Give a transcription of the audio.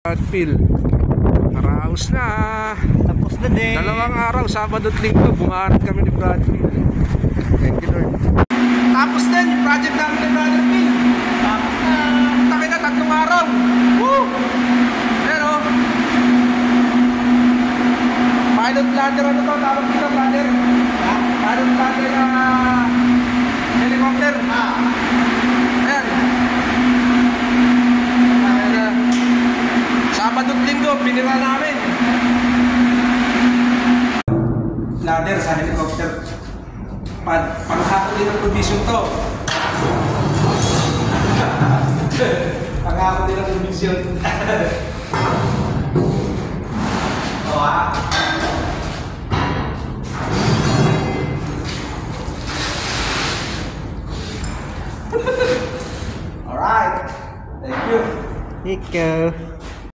Bradfield. Araos na. Tapos na din. 2 araw, Sabado at Linggo, bumarat kami ni Bradfield. Thank you, Lord. Tapos din yung project namin ni Bradfield. Tapos na. Taki na, 3 araw. Woo! Pero, pilot ladder, ano to? Tawag dito, ladder. Pilot ladder na helicopter. Ayan. Ayan. Sabado at Linggo, pinira namin. Ladder sa helicopter. Panghapon din ang provision to. Panghapon din ang provision. Alright. Thank you. Ikaw.